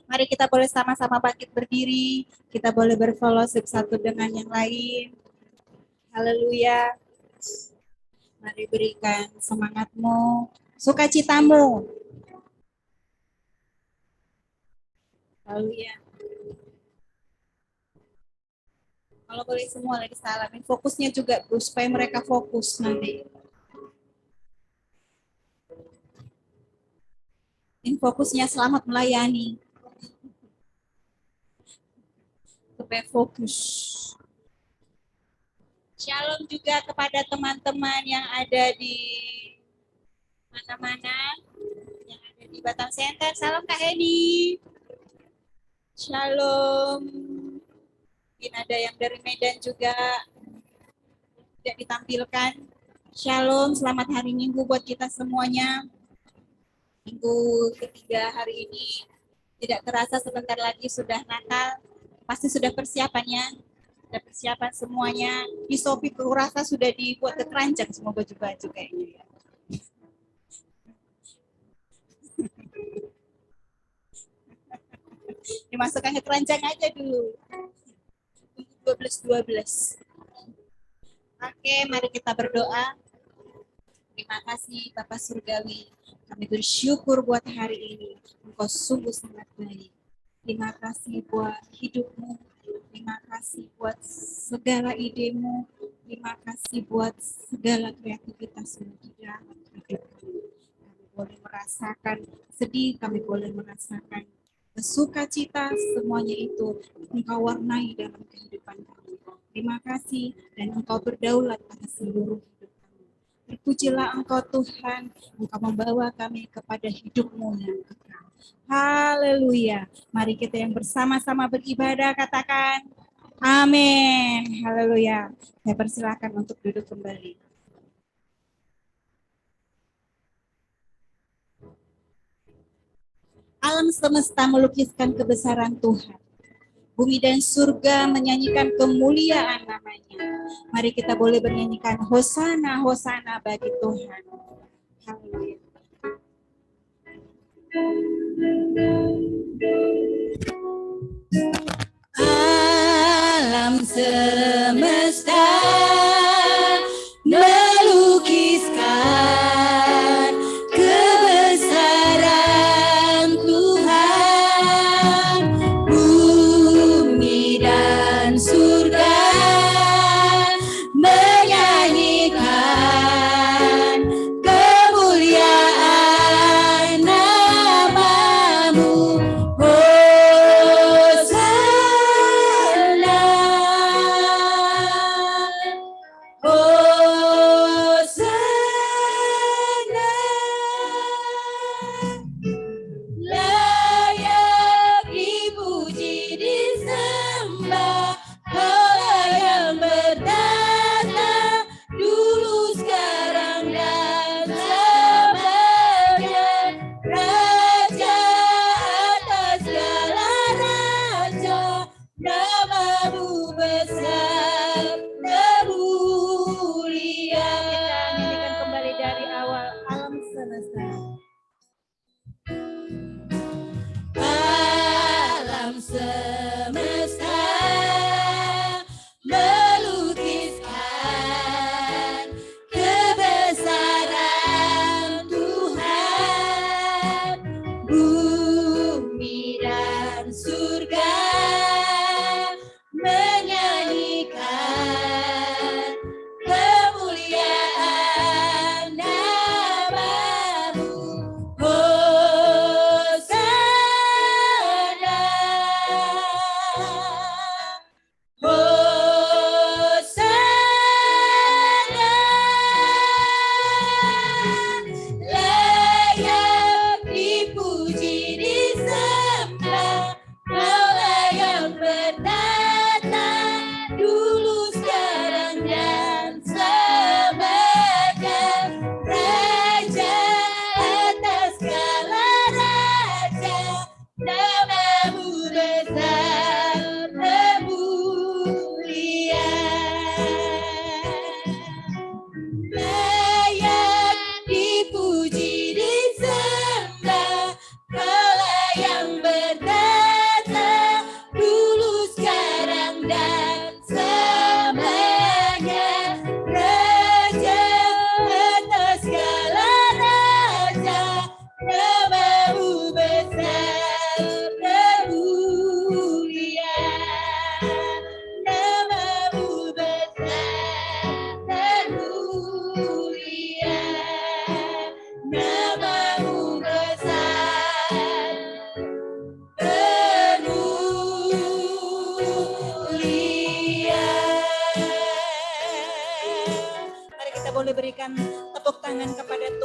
Mari kita boleh sama-sama bangkit berdiri. Kita boleh berfellowship satu dengan yang lain. Haleluya. Mari berikan semangatmu, sukacitamu. Haleluya. Kalau boleh semua lagi salamin. Fokusnya juga, Bu, supaya mereka fokus nanti. Ini fokusnya selamat melayani. Supaya fokus. Shalom juga kepada teman-teman yang ada di mana-mana, yang ada di Batam Center. Salam Kak Edi. Shalom. Mungkin ada yang dari Medan juga tidak ditampilkan. Shalom, selamat hari Minggu buat kita semuanya. Minggu ketiga hari ini tidak terasa sebentar lagi sudah Natal. Pasti sudah persiapannya, sudah persiapan semuanya. Di Shopee kurasa sudah dibuat keranjang semua baju-baju kayaknya. Dimasukkan ke keranjang aja dulu. 12. Oke, mari kita berdoa. Terima kasih Bapak Surgawi. Kami bersyukur buat hari ini. Engkau sungguh sangat baik. Terima kasih buat hidupmu. Terima kasih buat segala idemu. Terima kasih buat segala kreativitasmu di dalam hidup kami. Kami boleh merasakan sedih, kami boleh merasakan sukacita, semuanya itu Engkau warnai dalam kehidupan kami. Terima kasih dan Engkau berdaulat atas seluruh hidup kami. Terpujilah Engkau Tuhan, Engkau membawa kami kepada hidup-Mu yang kekal. Haleluya. Mari kita yang bersama-sama beribadah katakan amin. Haleluya. Saya persilakan untuk duduk kembali. Alam semesta melukiskan kebesaran Tuhan. Bumi dan surga menyanyikan kemuliaan namanya. Mari kita boleh bernyanyikan Hosana, Hosana bagi Tuhan. Haleluya. Alam semesta melukiskan kebesaran Tuhan, bumi dan surga menyanyikan kemuliaan namamu. Dipuji, disembah, Kaulah yang berdaulat.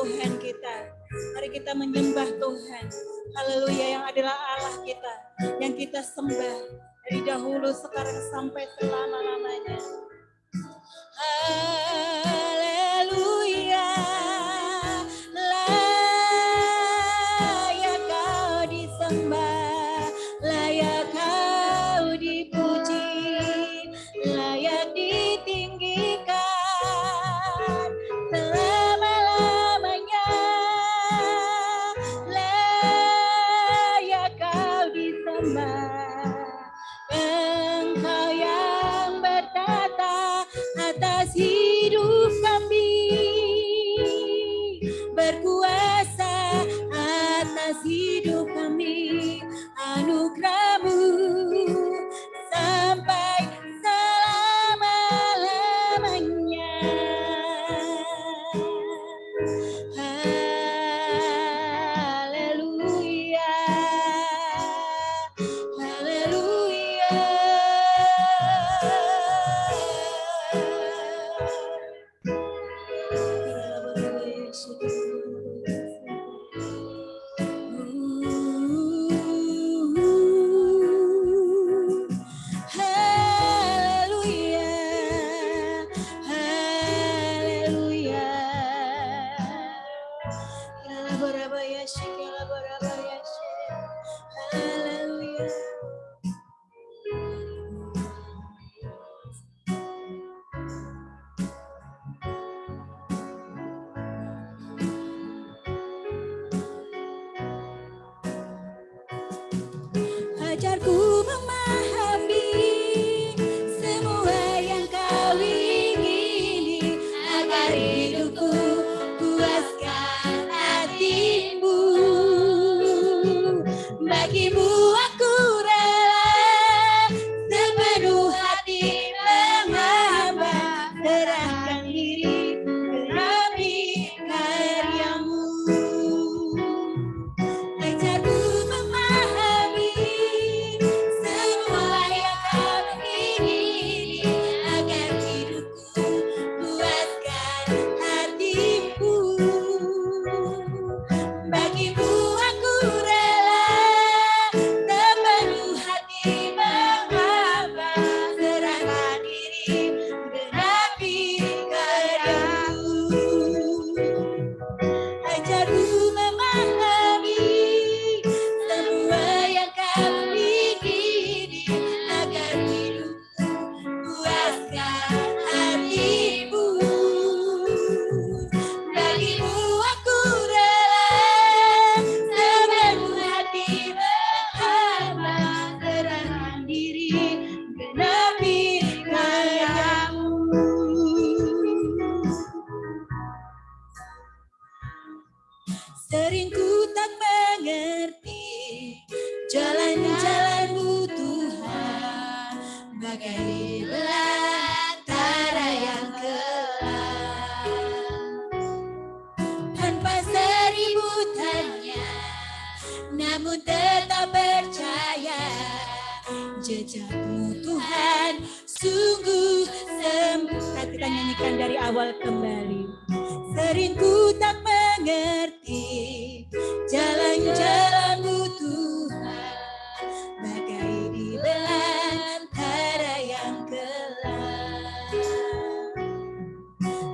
Tuhan kita. Mari kita menyembah Tuhan. Haleluya, yang adalah Allah kita, yang kita sembah dari dahulu, sekarang, sampai selama-lamanya. Haleluya, layak kau disembah, layak kau dipuji, layak ditinggikan selama-lamanya, layak kau disembah. Engkau yang bertata atas hidup kami, berkuasa atas hidup kami, anugerah-Mu sampai selama-lamanya. Haleluya, haleluya. Haleluya, haleluya. Haleluya. Ajarku memahami semua yang Kau ingini, agar hidupku puaskan hatimu. Bagimu aku rela sepenuh hati menghamba, serahkan diri demi karya-Mu. Ajarku memahami semua yang Kau ingini, agar hidupku puaskan hatimu. Bagimu aku rela sepenuh hati menghamba, serahkan diri genapi karya-Mu. Ajarku memahami semua yang Kau ingini, agar hidupku puaskan hatimu. Bagimu aku rela sepenuh hati menghamba, serahkan diri genapi karya-Mu. Sering ku tak mengerti jalan-jalan-Mu Tuhan, bagai di belantara yang gelap. Tanpa seribu tanya, namun tetap percaya, jejak-Mu Tuhan sungguh sempurna. Kita nyanyikan dari awal kembali. Sering ku tak mengerti jalan-jalan-Mu Tuhan, bagai di belantara yang gelap.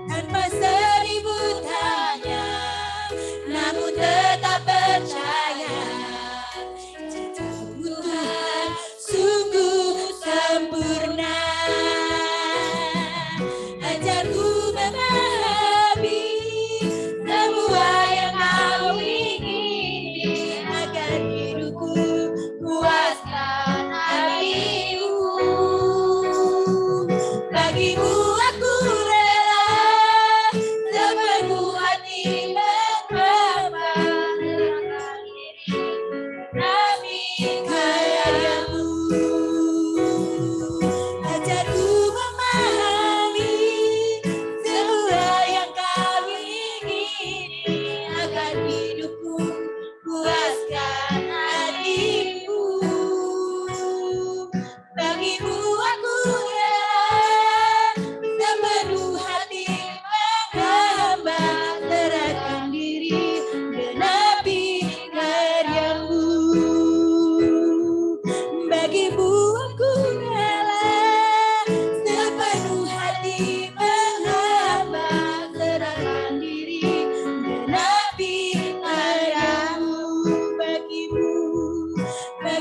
Tanpa seribu tanya, namun tetap percaya, jejak-Mu Tuhan sungguh sempurna. Ajarku memahami semua yang Kau ingini,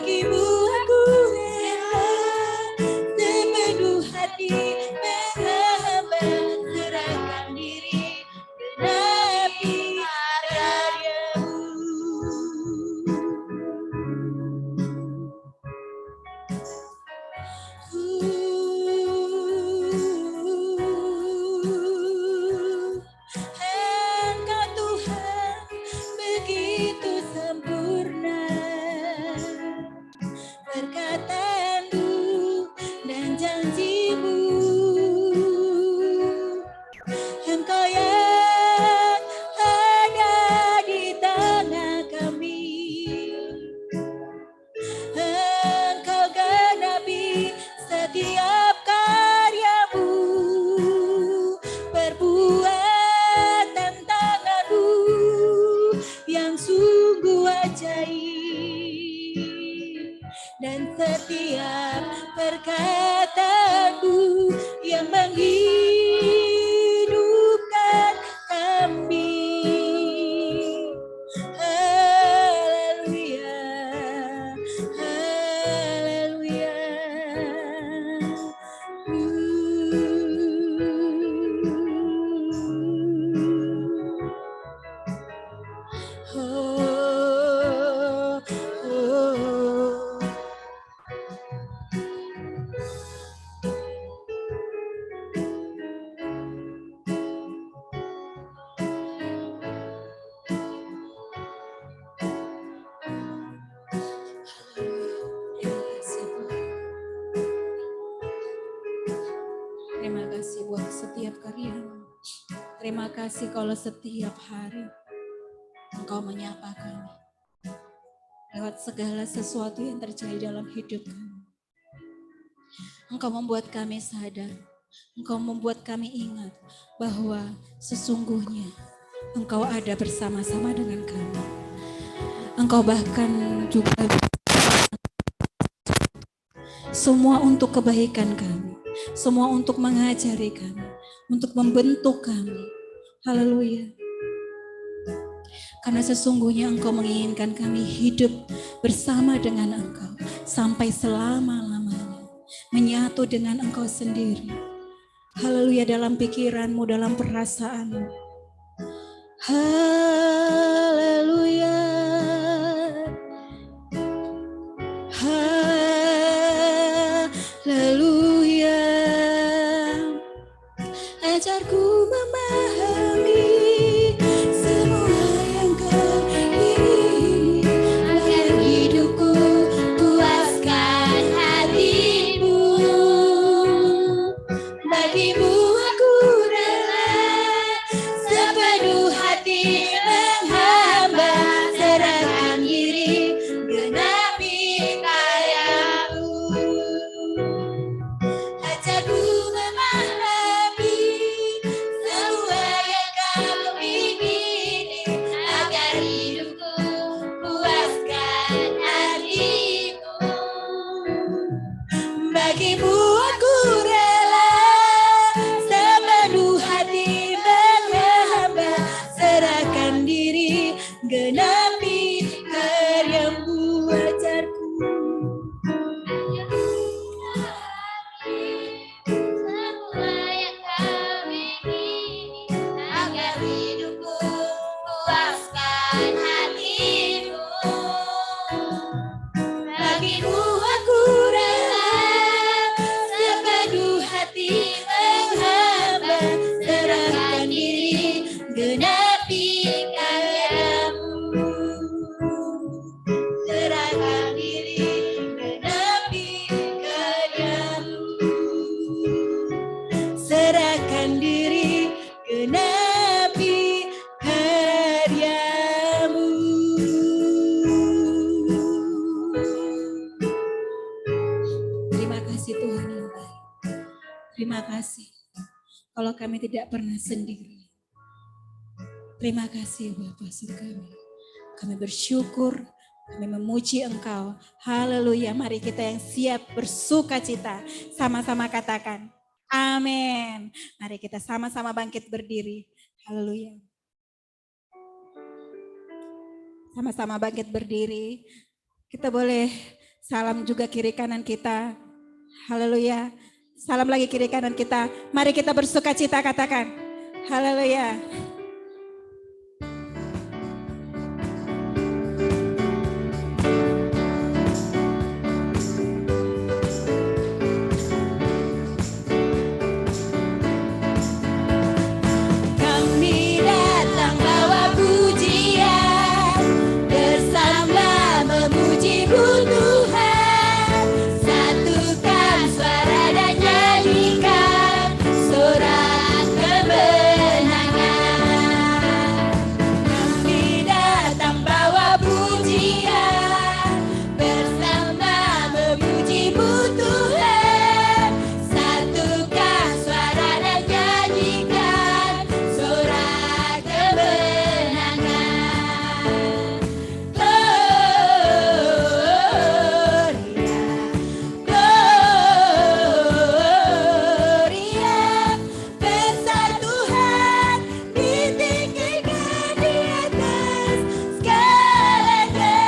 bagimu aku rela sepenuh hati menghamba serahkan diri genapi karyamu. Engkau Tuhan begitu sempurna, perkataanmu dan janjimu. Engkau yang ada di tengah kami, Engkau genapi setiap karyamu, perbuatan tanganmu yang sungguh ajaib, dan setiap perkataanmu yang menghidupkan kami. Haleluya, haleluya. Oh, oh. Terima kasih buat setiap karya-Mu. Terima kasih kalau setiap hari Engkau menyapa kami lewat segala sesuatu yang terjadi dalam hidup kami. Engkau membuat kami sadar, Engkau membuat kami ingat bahwa sesungguhnya Engkau ada bersama-sama dengan kami. Engkau bahkan juga semua untuk kebaikan kami, semua untuk mengajari kami, untuk membentuk kami. Haleluya. Karena sesungguhnya Engkau menginginkan kami hidup bersama dengan Engkau sampai selama-lamanya, menyatu dengan Engkau sendiri. Haleluya, dalam pikiranmu, dalam perasaanmu. Haleluya. Haleluya. Ajarku memahami semua yang Kau ingini, agar hidupku puaskan hatimu. Bagimu aku rela sepenuh hati menghamba, serahkan diri genapi karyamu. Ajarku memahami semua yang Kau ingini, agar hidupku puaskan hatimu. Bagimu aku rela sepenuh hati menghamba, serahkan diri genapi karyamu. Ajarku semua yang Kau ingini, agar hidupku puaskan hatimu. Bagimu aku rela sepenuh hati menghamba, serahkan diri genapi karyamu. Serahkan diri genapi karyamu. Serahkan diri genapi karyamu. Terima kasih Tuhan yang baik. Terima kasih kalau kami tidak pernah sendiri. Terima kasih Bapa Surgawi. Kami bersyukur, kami memuji Engkau. Haleluya. Mari kita yang siap bersuka cita sama-sama katakan amin. Mari kita sama-sama bangkit berdiri. Haleluya. Sama-sama bangkit berdiri. Kita boleh Salam juga kiri kanan kita. Haleluya. Salam lagi kiri kanan kita. Mari kita bersuka cita, katakan. Haleluya. Kami datang bawa pujian, bersama memuji-Mu Tuhan. Satukan suara dan nyanyikan sorak kemenangan. Kami datang bawa pujian, bersama memuji-Mu Tuhan. Satukan suara dan nyanyikan sorak kemenangan. Gloria, besar Tuhan, ditinggikan di atas segalanya.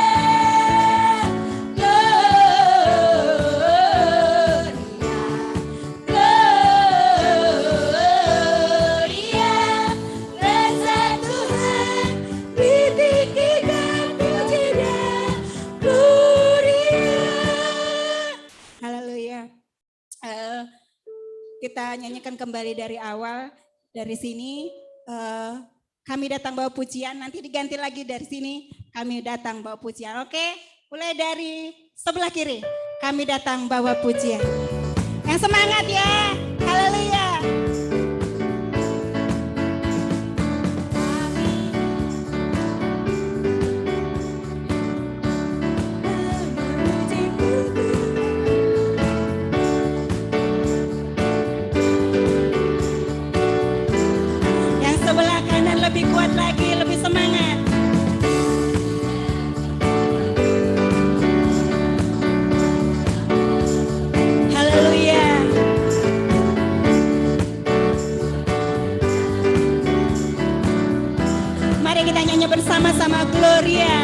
Gloria, besar Tuhan, ditinggikan pujinya. Gloria. Haleluya. Kita nyanyikan kembali dari awal. Dari sini kami datang bawa pujian. Nanti diganti lagi dari sini. Kami datang bawa pujian. Oke, mulai dari sebelah kiri. Kami datang bawa pujian. Yang semangat ya. Haleluya. Yang sebelah kanan lebih kuat lagi, lebih semangat. Haleluya. Mari kita nyanyi bersama-sama Gloria.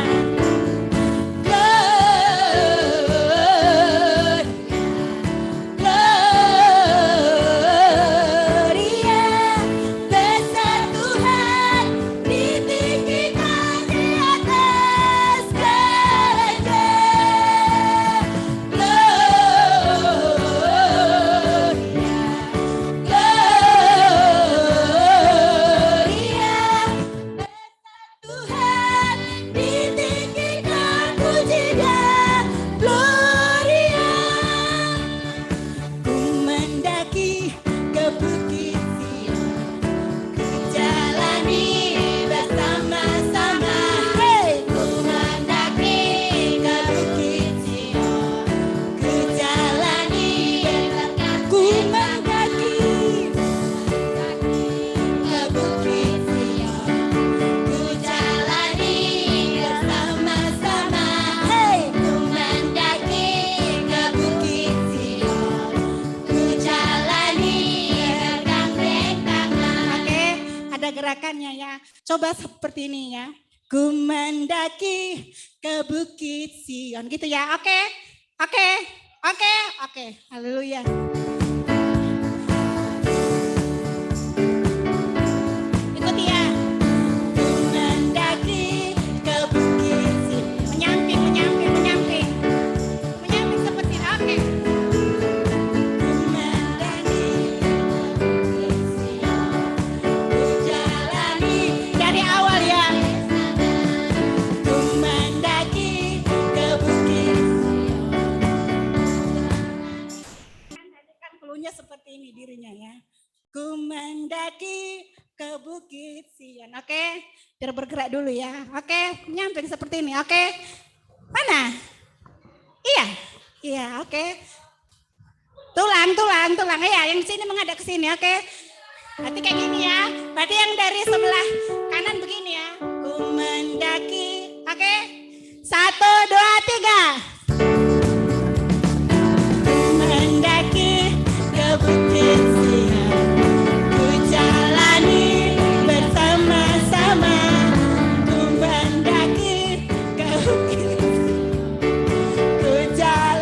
Gloria, besar Tuhan, ditinggikan di atas segalanya. Gloria, besar Tuhan, ditinggikan pujinya. Gloria. Ku mendaki ke bukit Sion, Ku jalani bersama-sama, hey, ku mendaki ke bukit Sion. Ku jalani ku mendaki ke bukit Sion. Ku jalani bersama-sama, hey, ku mendaki ke bukit Sion. Ku jalani bergandeng tangan. Oke, ada gerakannya ya. Coba seperti ini ya. Ku mendaki ke bukit Sion. Gitu ya. Oke. Oke. Oke. Oke. Haleluya. Ikuti ya. Ku mendaki ke bukit Sion. Menyamping, menyamping, menyamping. Menyamping seperti oke. Ku mendaki Ku jalani dari awal ya. Ku mendaki ke bukit. Kan keluhnya seperti ini dirinya ya. Ku mendaki ke bukit Sion. Oke, biar bergerak dulu ya. Oke, nyamping seperti ini. Oke, mana? Iya, iya. Oke. Tulang. Ya, yang sini menghadap ke sini. Oke. Berarti kayak gini ya. Berarti yang dari sebelah kanan begini ya. Ku mendaki. Oke. 1, 2, 3. Ku mendaki ke bukit Sion. Ku jalani bersama-sama. Ku mendaki ke bukit. Ku jalani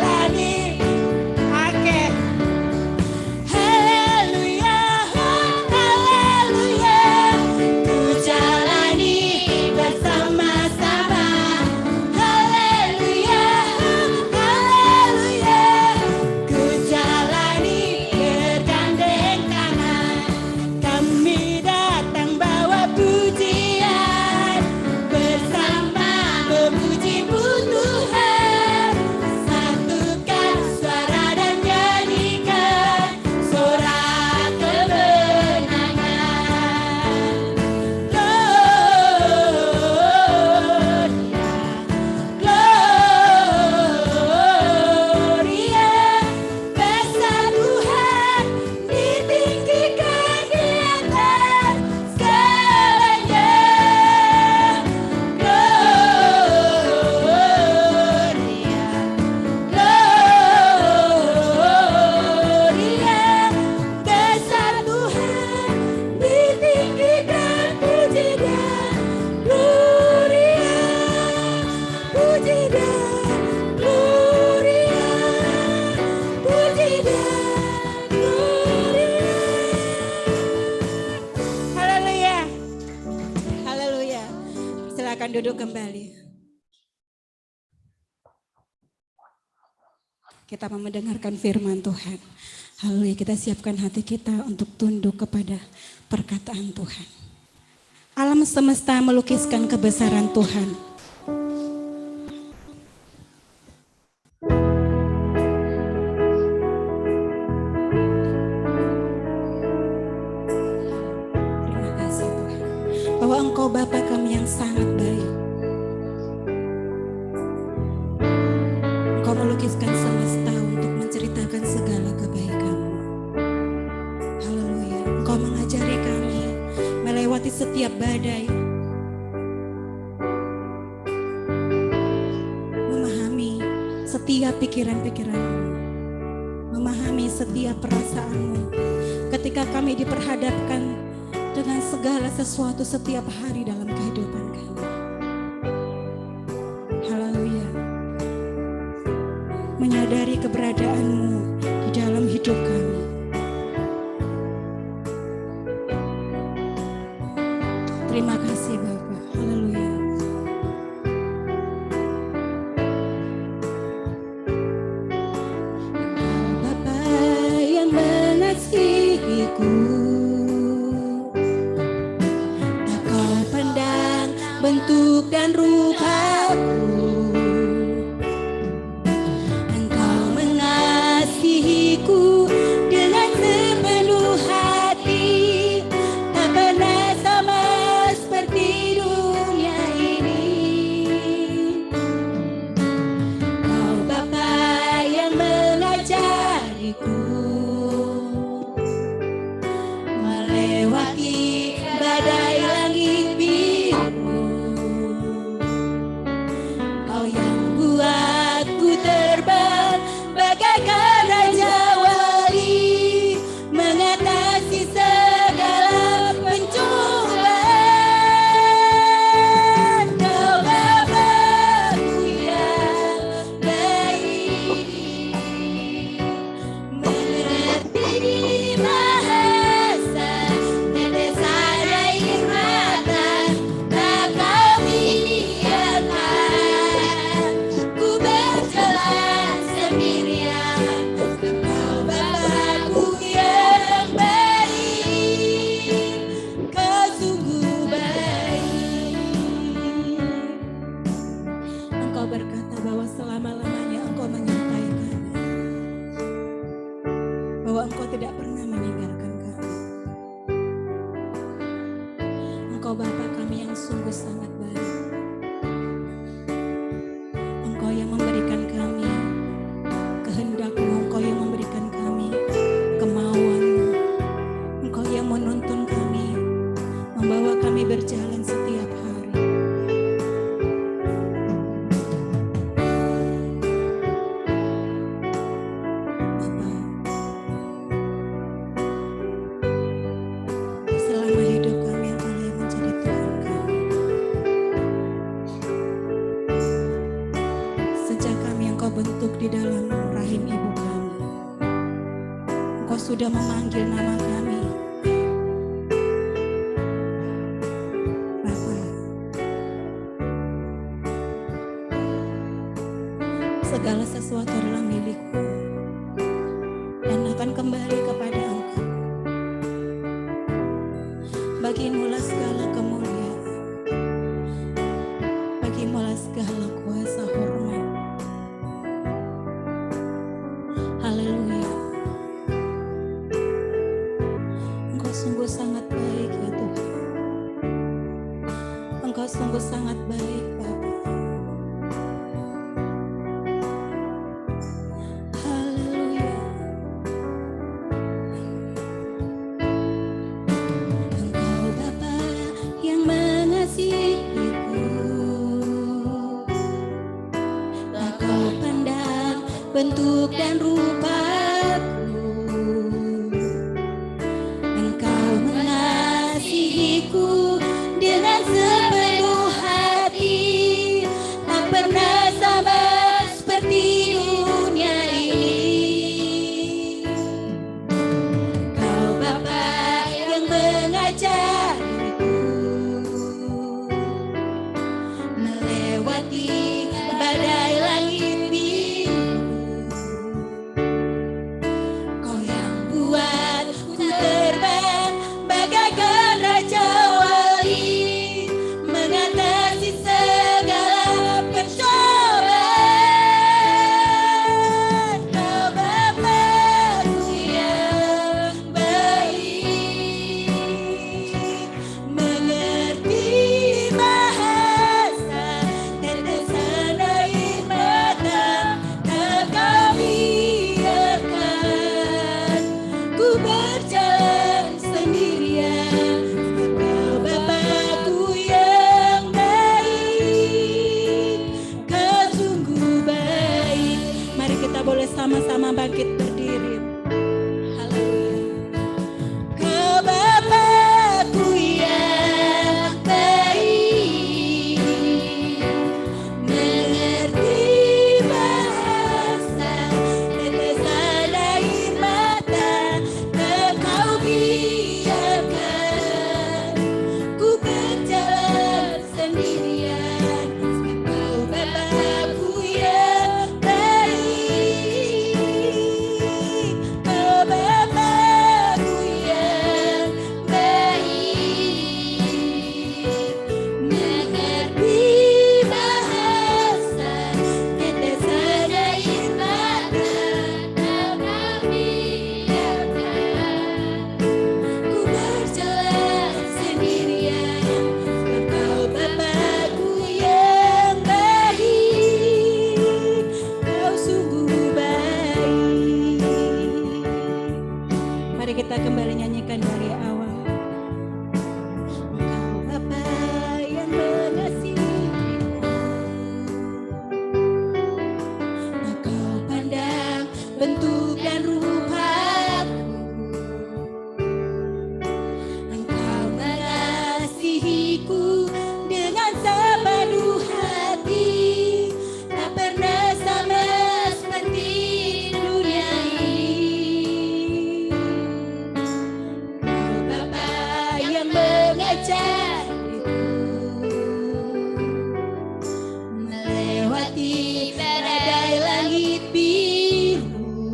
duduk kembali. Kita mau mendengarkan firman Tuhan. Haleluya, kita siapkan hati kita untuk tunduk kepada perkataan Tuhan. Alam semesta melukiskan kebesaran Tuhan. Terima kasih Tuhan, bahwa Engkau Bapa kami yang sangat baik. Engkau melukiskan semesta untuk menceritakan segala kebaikan-Mu. Haleluya. Engkau mengajari kami melewati setiap badai, memahami setiap pikiran-pikiran-Mu, memahami setiap perasaan-Mu. Ketika kami diperhadapkan dengan segala sesuatu setiap hari dalam kehidupan kami. Haleluya. Menyadari keberadaan-Mu di dalam hidup kami. Terima kasih Bapa. Haleluya. Engkau Bapa yang mengasihiku, tak Kau pandang bentuk dan rupaku. Engkau mengasihiku dengan sepenuh hati, tak pernah sama seperti dunia ini. Kau Bapa yang mengajariku melewati badai langit biru. Kau yang buatku terbang bagaikan raja wali, mengatasi segala pencobaan. Kau Bapa-Ku yang baik, mengerti bahasa tetesan air mata, tak Kau biarkan ku berjalan sendirian. Kau Bapa-Ku yang baik, Kau sungguh baik. Engkau berkata bahwa selama-lamanya Engkau menyertai kami, bahwa Engkau tidak pernah meninggalkan kami. Engkau Bapa kami yang sungguh sangat baik. Engkau yang memberikan kami kehendak-Mu, Engkau yang memberikan kami kemauan-Mu, Engkau yang menuntun kami, membawa kami berjalan setiap hari. Bapa, selama hidup kami Engkau yang menjadi Tuhan kami. Sejak kami Engkau bentuk di dalam rahim ibu kami, Engkau sudah memanggil nama kami. Bapa, segala sesuatu adalah milik-Mu dan akan kembali kepada Engkau. Bagimu-lah segala kemuliaan, bagimu-lah segala kuasa hormat. Haleluya. Engkau sungguh sangat baik ya Tuhan. Engkau sungguh sangat baik Bapa. Haleluya. Engkau Bapa yang mengasihiku, tak Kau pandang bentuk dan rupaku. Engkau mengasihiku dengan sepenuh hati, tak pernah sama seperti dunia ini. Kau Bapa yang mengajariku bersama-sama bangkit berdiri. Haleluya. Kau Bapakku yang baik, mengerti bahasa tetesan air mata, Engkau biarkan ku berjalan sendirian. Kau Bapakku yang baik, kau Bapakku yang baik, mengerti bahasa tetesan air mata, Engkau biarkan ku berjalan sendirian. Engkau Bapakku yang baik, Kau sungguh baik. Mari kita kembali nyanyikan dari awal. Engkau Bapa yang mengasihiku, Engkau pandang bentuk dan rupaku, Engkau mengasihiku dengan sepenuh hati, tak pernah sama seperti dunia ini. Kau Bapa yang mengajariku melewati badai langit biru,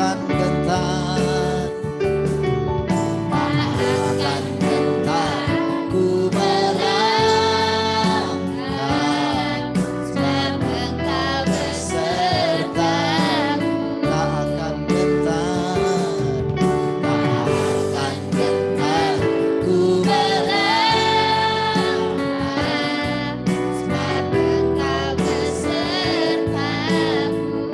akan gentar, tak akan gentar. Ku melangkah sebab Engkau besertamu. Tak akan gentar, tak akan gentar. Ku melangkah, sebab Engkau besertamu.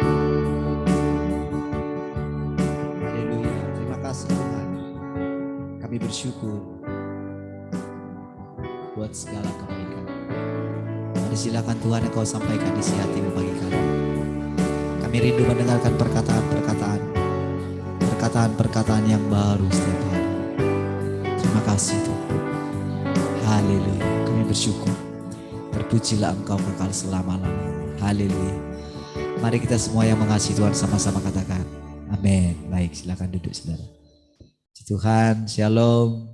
Haleluya. Terima kasih Tuhan. Kami bersyukur buat segala kebaikan. Mari silakan Tuhan Engkau sampaikan isi hatimu bagi kami. Kami rindu mendengarkan perkataan-perkataan yang baru setiap hari. Terima kasih Tuhan. Haleluya. Kami bersyukur. Terpujilah Engkau kekal selama-lamanya. Haleluya. Mari kita semua yang mengasihi Tuhan sama-sama katakan amin. Baik, silakan duduk saudara. Puji Tuhan, shalom.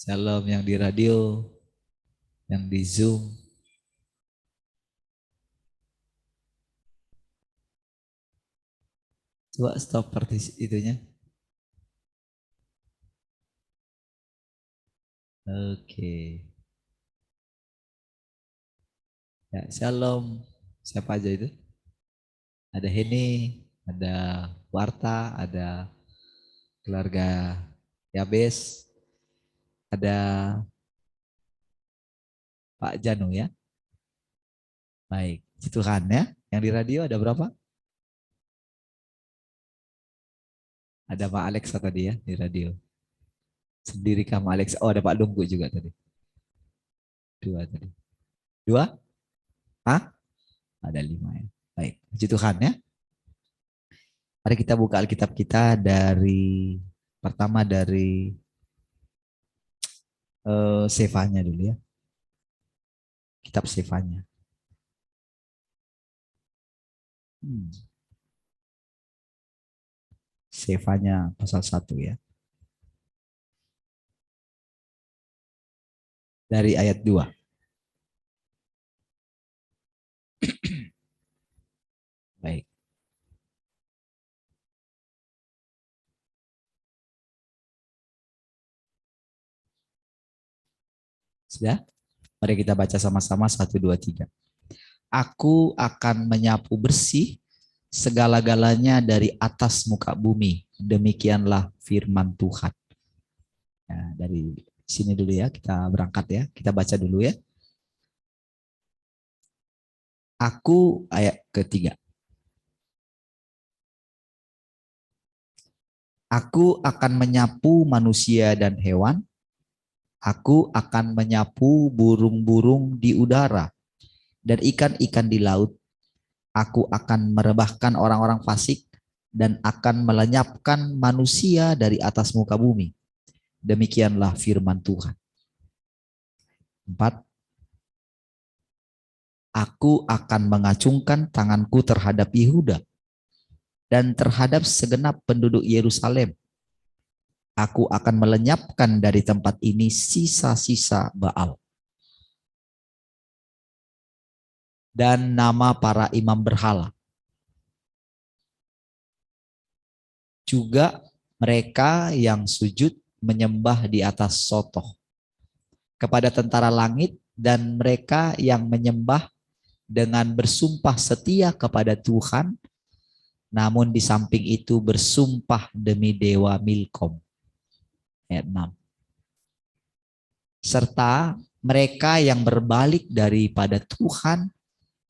Shalom yang di radio, yang di Zoom. Coba stop itunya. Oke. Ya, shalom. Siapa aja itu? Ada Heni, ada Warta, ada keluarga Yabes, ada Pak Janu ya. Baik, puji Tuhan ya. Yang di radio ada berapa? Ada Pak Alexa tadi ya di radio. Sendiri kamu Alexa. Oh ada Pak Lunggu juga tadi. 2 tadi. 2? Hah? Ada 5 ya. Baik, puji Tuhan ya. Mari kita buka Alkitab kita pertama dari Sefanya dulu ya. Kitab Sefanya. Sefanya pasal 1 ya. Dari ayat 2. Baik. Sudah? Mari kita baca sama-sama 1, 2, 3. Aku akan menyapu bersih segala-galanya dari atas muka bumi. Demikianlah firman Tuhan. Nah, dari sini dulu ya, kita berangkat ya. Kita baca dulu ya. Aku ayat ketiga. Aku akan menyapu manusia dan hewan. Aku akan menyapu burung-burung di udara dan ikan-ikan di laut. Aku akan merebahkan orang-orang fasik dan akan melenyapkan manusia dari atas muka bumi. Demikianlah firman Tuhan. 4. Aku akan mengacungkan tanganku terhadap Yehuda dan terhadap segenap penduduk Yerusalem. Aku akan melenyapkan dari tempat ini sisa-sisa Baal. Dan nama para imam berhala. Juga mereka yang sujud menyembah di atas sotoh. Kepada tentara langit dan mereka yang menyembah dengan bersumpah setia kepada Tuhan. Namun di samping itu bersumpah demi dewa Milkom. Ayat 6. Serta mereka yang berbalik daripada Tuhan,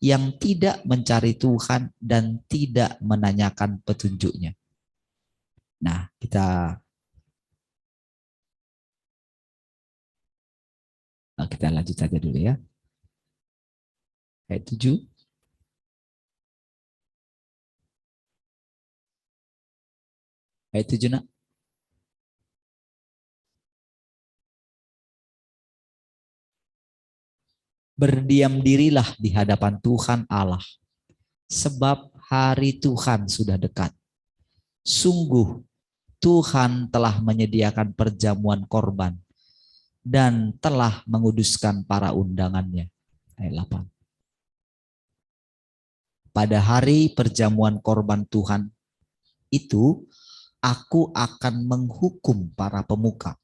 yang tidak mencari Tuhan dan tidak menanyakan petunjuknya. Nah, kita lanjut saja dulu ya. Ayat 7. Ayat 7 nak. Berdiam dirilah di hadapan Tuhan Allah, sebab hari Tuhan sudah dekat. Sungguh Tuhan telah menyediakan perjamuan korban dan telah menguduskan para undangannya. Ayat 8. pada hari perjamuan korban Tuhan itu, aku akan menghukum para pemuka,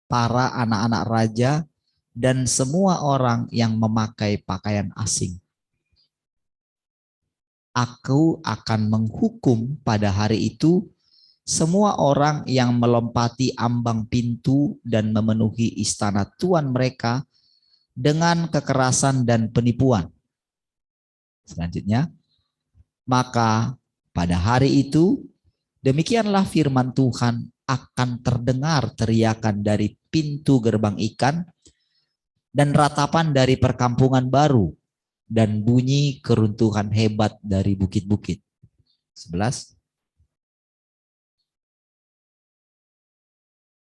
para anak-anak raja, dan semua orang yang memakai pakaian asing. Aku akan menghukum pada hari itu semua orang yang melompati ambang pintu dan memenuhi istana tuan mereka dengan kekerasan dan penipuan. Selanjutnya, maka pada hari itu, demikianlah firman Tuhan, akan terdengar teriakan dari pintu gerbang ikan dan ratapan dari perkampungan baru dan bunyi keruntuhan hebat dari bukit-bukit. 11.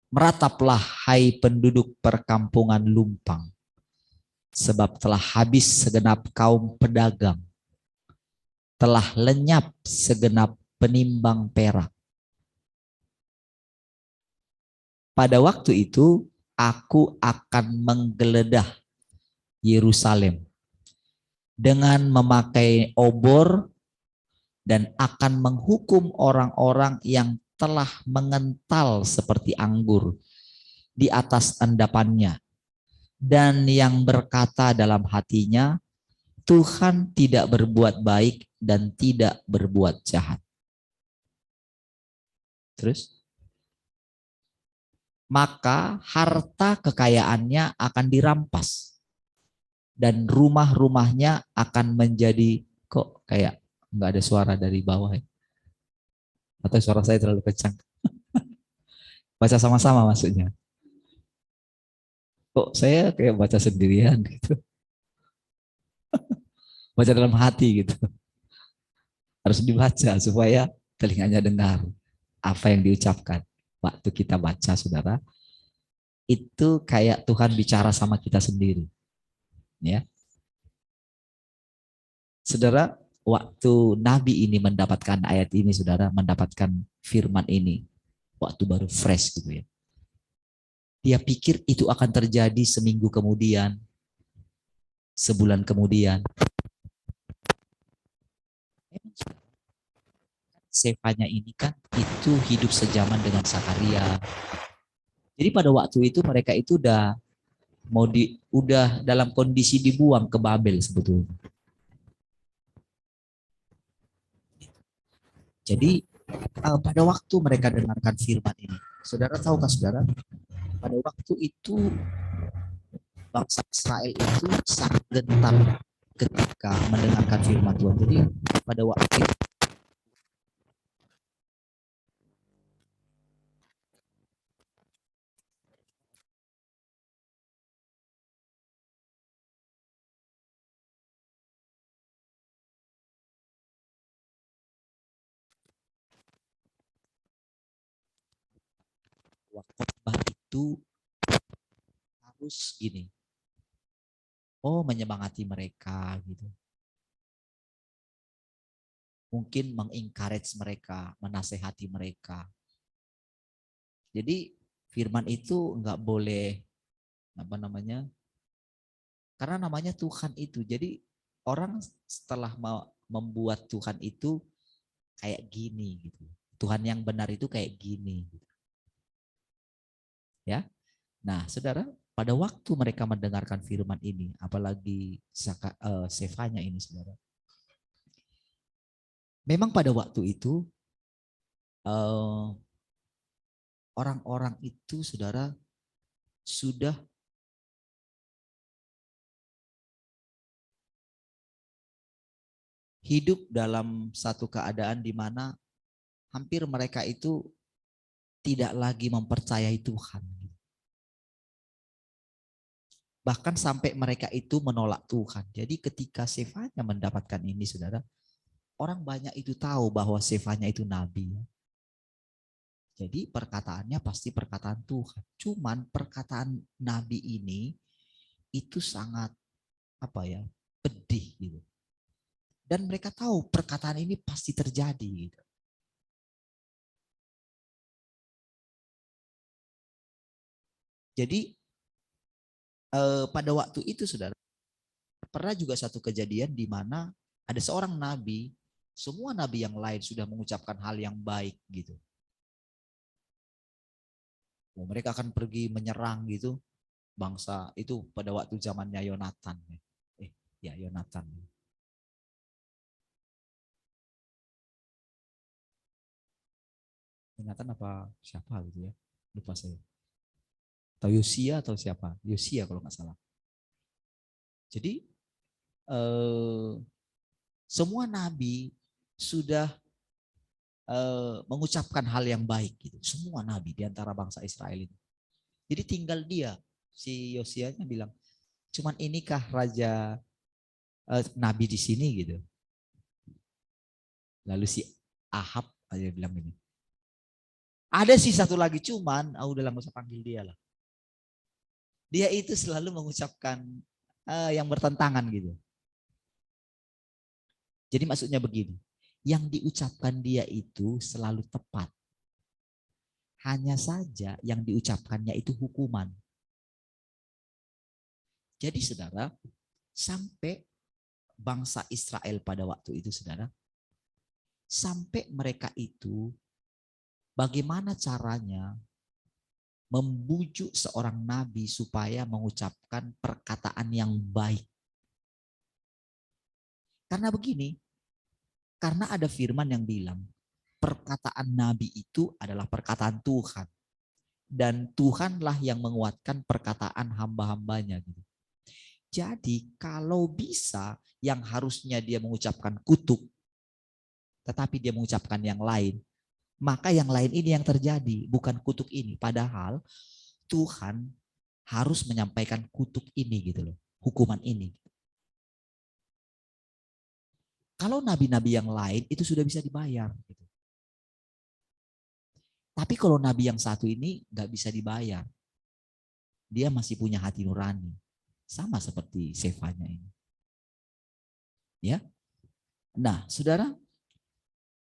Merataplah hai penduduk perkampungan lumpang, sebab telah habis segenap kaum pedagang, telah lenyap segenap penimbang perak. Pada waktu itu, aku akan menggeledah Yerusalem dengan memakai obor dan akan menghukum orang-orang yang telah mengental seperti anggur di atas endapannya, dan yang berkata dalam hatinya, Tuhan tidak berbuat baik dan tidak berbuat jahat. Terus, maka harta kekayaannya akan dirampas dan rumah-rumahnya akan menjadi, kok kayak nggak ada suara dari bawah ya? Atau suara saya terlalu kencang? Baca sama-sama maksudnya. Kok saya kayak baca sendirian gitu. Baca dalam hati gitu. Harus dibaca supaya telinganya dengar apa yang diucapkan. Waktu kita baca, saudara, itu kayak Tuhan bicara sama kita sendiri. Ya, saudara, waktu Nabi ini mendapatkan ayat ini, saudara, mendapatkan firman ini, waktu baru fresh gitu ya. Dia pikir itu akan terjadi seminggu kemudian, sebulan kemudian. Sefanya ini kan itu hidup sejaman dengan Zakaria. Jadi pada waktu itu mereka itu udah dalam kondisi dibuang ke Babel sebetulnya. Jadi pada waktu mereka dengarkan firman ini, saudara tahukah saudara, pada waktu itu bangsa Israel itu sangat gentar ketika mendengarkan firman Tuhan. Jadi pada waktu itu khotbah itu harus gini, menyemangati mereka gitu. Mungkin mengencourage mereka, menasehati mereka. Jadi firman itu nggak boleh karena namanya Tuhan itu. Jadi orang setelah membuat Tuhan itu kayak gini gitu. Tuhan yang benar itu kayak gini. Ya. Nah, saudara, pada waktu mereka mendengarkan firman ini, apalagi Sefanya ini, saudara. Memang pada waktu itu orang-orang itu, saudara, sudah hidup dalam satu keadaan di mana hampir mereka itu tidak lagi mempercayai Tuhan. Bahkan sampai mereka itu menolak Tuhan. Jadi ketika Sefanya mendapatkan ini, saudara, orang banyak itu tahu bahwa Sefanya itu nabi. Jadi perkataannya pasti perkataan Tuhan. Cuman perkataan nabi ini itu sangat pedih gitu. Dan mereka tahu perkataan ini pasti terjadi gitu. Jadi pada waktu itu, saudara, pernah juga satu kejadian di mana Ada seorang nabi, semua nabi yang lain sudah mengucapkan hal yang baik gitu. Mereka akan pergi menyerang gitu bangsa itu pada waktu zamannya Yonatan. Yonatan. Yonatan apa siapa gitu ya? Lupa saya. Atau Yosia atau siapa? Yosia kalau nggak salah. Jadi semua nabi sudah mengucapkan hal yang baik gitu. Semua nabi di antara bangsa Israel ini. Jadi tinggal dia, si Yosianya bilang, cuman inikah raja nabi di sini gitu. Lalu si Ahab aja bilang ini. Ada sih satu lagi, cuman udah nggak usah panggil dia lah. Dia itu selalu mengucapkan yang bertentangan gitu. Jadi maksudnya begini, yang diucapkan dia itu selalu tepat. Hanya saja yang diucapkannya itu hukuman. Jadi saudara, sampai bangsa Israel pada waktu itu saudara, sampai mereka itu bagaimana caranya membujuk seorang nabi supaya mengucapkan perkataan yang baik. Karena begini, karena ada firman yang bilang, perkataan nabi itu adalah perkataan Tuhan. Dan Tuhanlah yang menguatkan perkataan hamba-hambanya. Jadi kalau bisa yang harusnya dia mengucapkan kutuk, tetapi dia mengucapkan yang lain, maka yang lain ini yang terjadi, bukan kutuk ini. Padahal Tuhan harus menyampaikan kutuk ini gitu loh, hukuman ini. Kalau nabi-nabi yang lain itu sudah bisa dibayar. Gitu. Tapi kalau nabi yang satu ini nggak bisa dibayar. Dia masih punya hati nurani. Sama seperti Sefanya ini. Ya. Nah, saudara,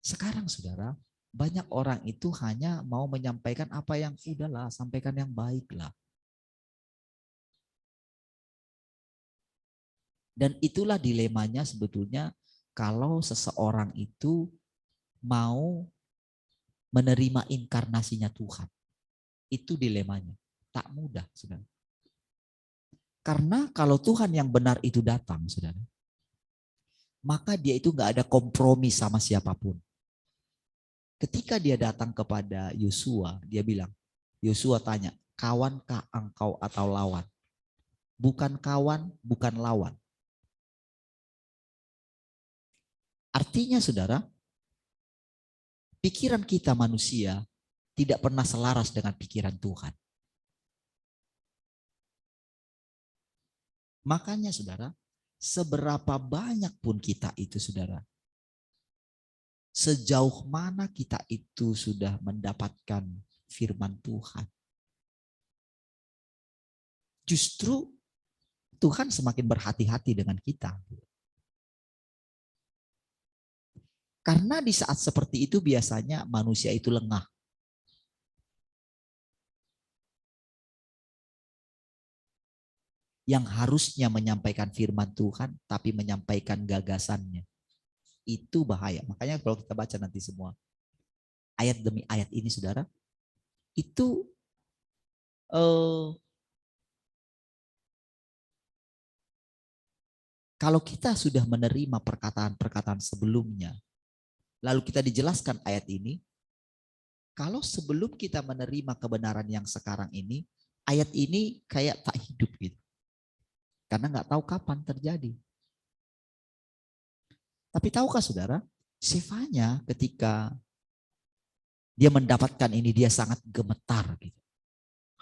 sekarang saudara, banyak orang itu hanya mau menyampaikan apa yang udahlah, sampaikan yang baiklah. Dan itulah dilemanya sebetulnya kalau seseorang itu mau menerima inkarnasinya Tuhan. Itu dilemanya. Tak mudah, saudara. Karena kalau Tuhan yang benar itu datang, saudara, maka dia itu nggak ada kompromi sama siapapun. Ketika dia datang kepada Yosua, dia bilang, Yosua tanya, kawankah engkau atau lawan? Bukan kawan, bukan lawan. Artinya saudara, pikiran kita manusia tidak pernah selaras dengan pikiran Tuhan. Makanya saudara, seberapa banyak pun kita itu saudara, sejauh mana kita itu sudah mendapatkan firman Tuhan, justru Tuhan semakin berhati-hati dengan kita. Karena di saat seperti itu biasanya manusia itu lengah. Yang harusnya menyampaikan firman Tuhan, tapi menyampaikan gagasannya. Itu bahaya. Makanya kalau kita baca nanti semua, ayat demi ayat ini saudara, itu kalau kita sudah menerima perkataan-perkataan sebelumnya, lalu kita dijelaskan ayat ini, kalau sebelum kita menerima kebenaran yang sekarang ini, ayat ini kayak tak hidup gitu. Karena nggak tahu kapan terjadi. Tapi tahukah saudara, Sefanya ketika dia mendapatkan ini, dia sangat gemetar gitu.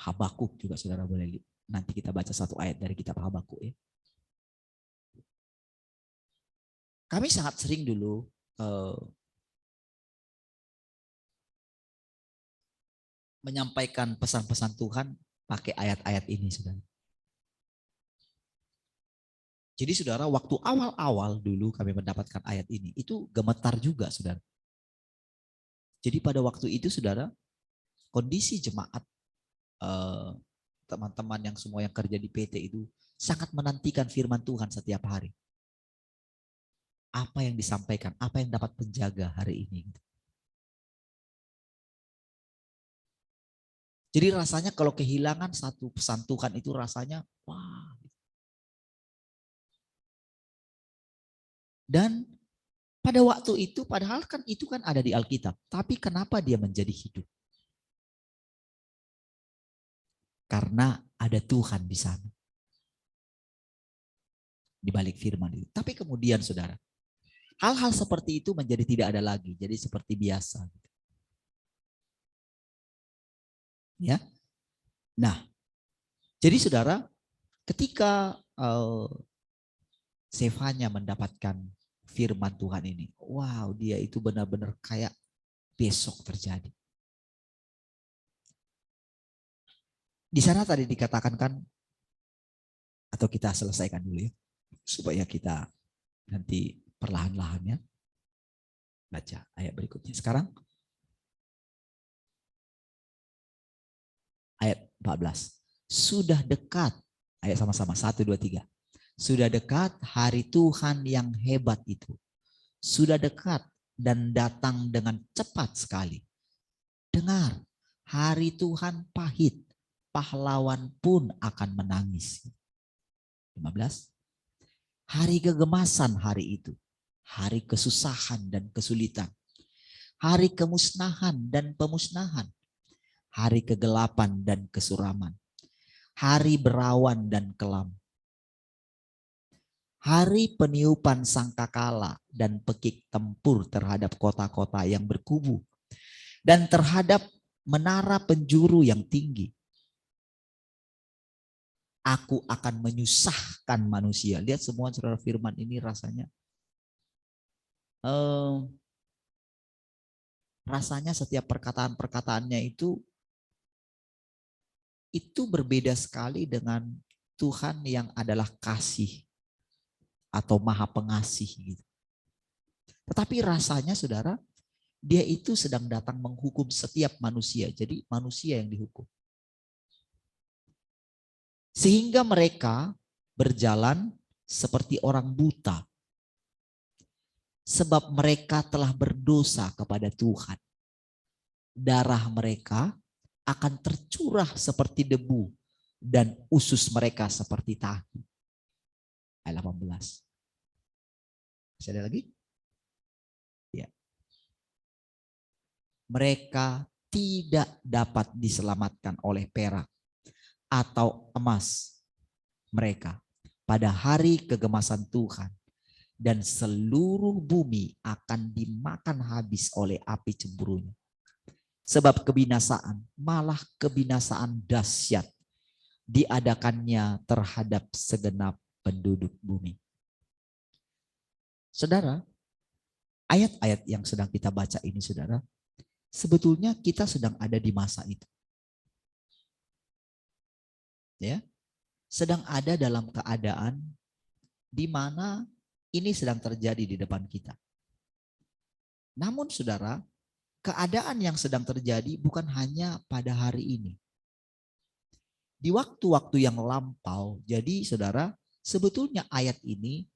Habakuk juga saudara boleh, nanti kita baca satu ayat dari kitab Habakuk ya. Kami sangat sering dulu menyampaikan pesan-pesan Tuhan pakai ayat-ayat ini, saudara. Jadi saudara, waktu awal-awal dulu kami mendapatkan ayat ini, itu gemetar juga, saudara. Jadi pada waktu itu, saudara, kondisi jemaat, teman-teman yang semua yang kerja di PT itu sangat menantikan firman Tuhan setiap hari. apa yang disampaikan, apa yang dapat menjaga hari ini. Jadi rasanya kalau kehilangan satu pesan Tuhan itu rasanya wah. Dan pada waktu itu, padahal kan itu kan ada di Alkitab, tapi kenapa dia menjadi hidup? Karena ada Tuhan di sana. Di balik firman itu. Tapi kemudian saudara, hal-hal seperti itu menjadi tidak ada lagi, jadi seperti biasa. Ya. Nah, jadi saudara, ketika Sefanya mendapatkan firman Tuhan ini, wow, dia itu benar-benar kayak besok terjadi. Di sana tadi dikatakan kan, atau kita selesaikan dulu ya, supaya kita nanti perlahan-lahan ya baca ayat berikutnya. Sekarang ayat 14. Sudah dekat, ayat sama-sama, 1, 2, 3. Sudah dekat hari Tuhan yang hebat itu. Sudah dekat dan datang dengan cepat sekali. Dengar, hari Tuhan pahit, pahlawan pun akan menangis. 15. Hari kegemasan hari itu. Hari kesusahan dan kesulitan. Hari kemusnahan dan pemusnahan. Hari kegelapan dan kesuraman. Hari berawan dan kelam. Hari peniupan sangkakala dan pekik tempur terhadap kota-kota yang berkubu. Dan terhadap menara penjuru yang tinggi. Aku akan menyusahkan manusia. Lihat semua saudara firman ini rasanya. Rasanya setiap perkataan-perkataannya itu berbeda sekali dengan Tuhan yang adalah kasih atau maha pengasih gitu. Tetapi rasanya saudara, dia itu sedang datang menghukum setiap manusia. Jadi manusia yang dihukum. Sehingga mereka berjalan seperti orang buta. Sebab mereka telah berdosa kepada Tuhan. Darah mereka akan tercurah seperti debu dan usus mereka seperti tahi. Ayat 18. Masih ada lagi? Ya. Mereka tidak dapat diselamatkan oleh perak atau emas mereka pada hari kegemasan Tuhan. Dan seluruh bumi akan dimakan habis oleh api cemburunya. Sebab kebinasaan, malah kebinasaan dahsyat diadakannya terhadap segenap penduduk bumi. Saudara, ayat-ayat yang sedang kita baca ini saudara, sebetulnya kita sedang ada di masa itu. Ya, sedang ada dalam keadaan di mana ini sedang terjadi di depan kita. Namun saudara, keadaan yang sedang terjadi bukan hanya pada hari ini. Di waktu-waktu yang lampau, jadi saudara, sebetulnya ayat ini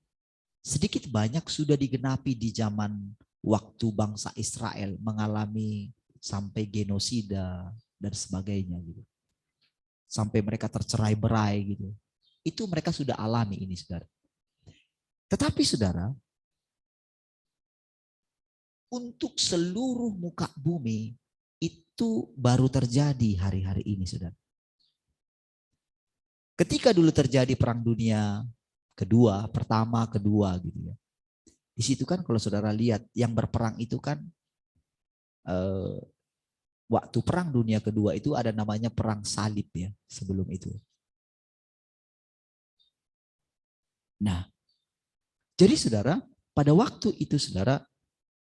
sedikit banyak sudah digenapi di zaman waktu bangsa Israel mengalami sampai genosida dan sebagainya gitu. Sampai mereka tercerai-berai gitu. Itu mereka sudah alami ini saudara. Tetapi saudara, untuk seluruh muka bumi itu baru terjadi hari-hari ini saudara. Ketika dulu terjadi perang dunia kedua, pertama, kedua gitu ya. Di situ kan kalau saudara lihat yang berperang itu kan waktu perang dunia kedua itu ada namanya perang salib ya sebelum itu. Nah, jadi saudara, pada waktu itu saudara,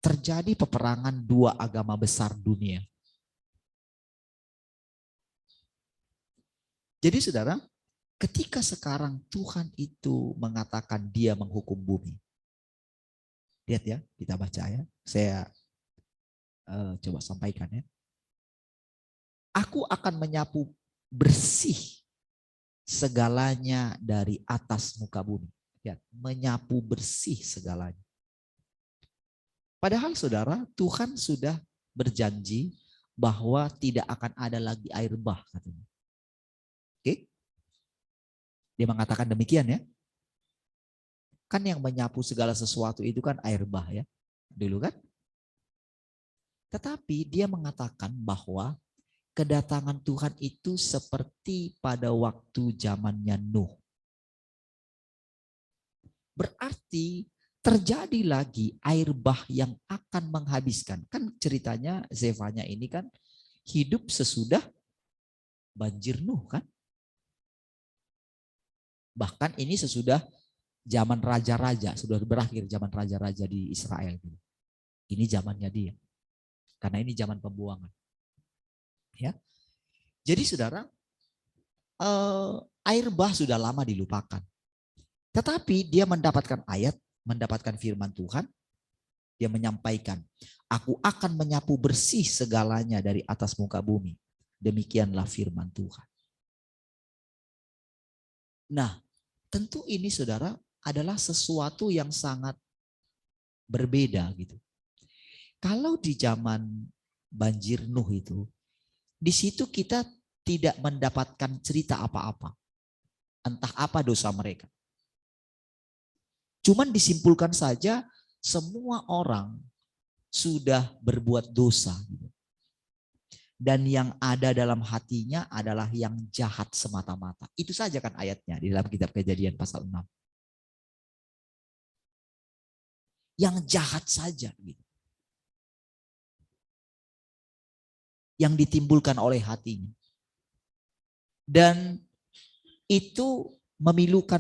terjadi peperangan dua agama besar dunia. Jadi saudara, ketika sekarang Tuhan itu mengatakan dia menghukum bumi. Lihat ya, kita baca ya. Saya coba sampaikan ya. Aku akan menyapu bersih segalanya dari atas muka bumi. Lihat, menyapu bersih segalanya. Padahal saudara, Tuhan sudah berjanji bahwa tidak akan ada lagi air bah katanya. Oke? Dia mengatakan demikian ya. Kan yang menyapu segala sesuatu itu kan air bah ya. Dulu kan? Tetapi dia mengatakan bahwa kedatangan Tuhan itu seperti pada waktu zamannya Nuh. Berarti terjadi lagi air bah yang akan menghabiskan. Kan ceritanya Zefanya ini kan hidup sesudah banjir Nuh kan. Bahkan ini sesudah zaman raja-raja, sudah berakhir zaman raja-raja di Israel. Ini zamannya dia. Karena ini zaman pembuangan. Ya. Jadi saudara, air bah sudah lama dilupakan. Tetapi dia mendapatkan ayat, mendapatkan firman Tuhan. Dia menyampaikan, aku akan menyapu bersih segalanya dari atas muka bumi. Demikianlah firman Tuhan. Nah, tentu ini saudara adalah sesuatu yang sangat berbeda gitu. Kalau di zaman banjir Nuh itu, di situ kita tidak mendapatkan cerita apa-apa. Entah apa dosa mereka. Cuman disimpulkan saja semua orang sudah berbuat dosa. Dan yang ada dalam hatinya adalah yang jahat semata-mata. Itu saja kan ayatnya di dalam kitab Kejadian pasal 6. Yang jahat saja. Yang ditimbulkan oleh hatinya. Dan itu memilukan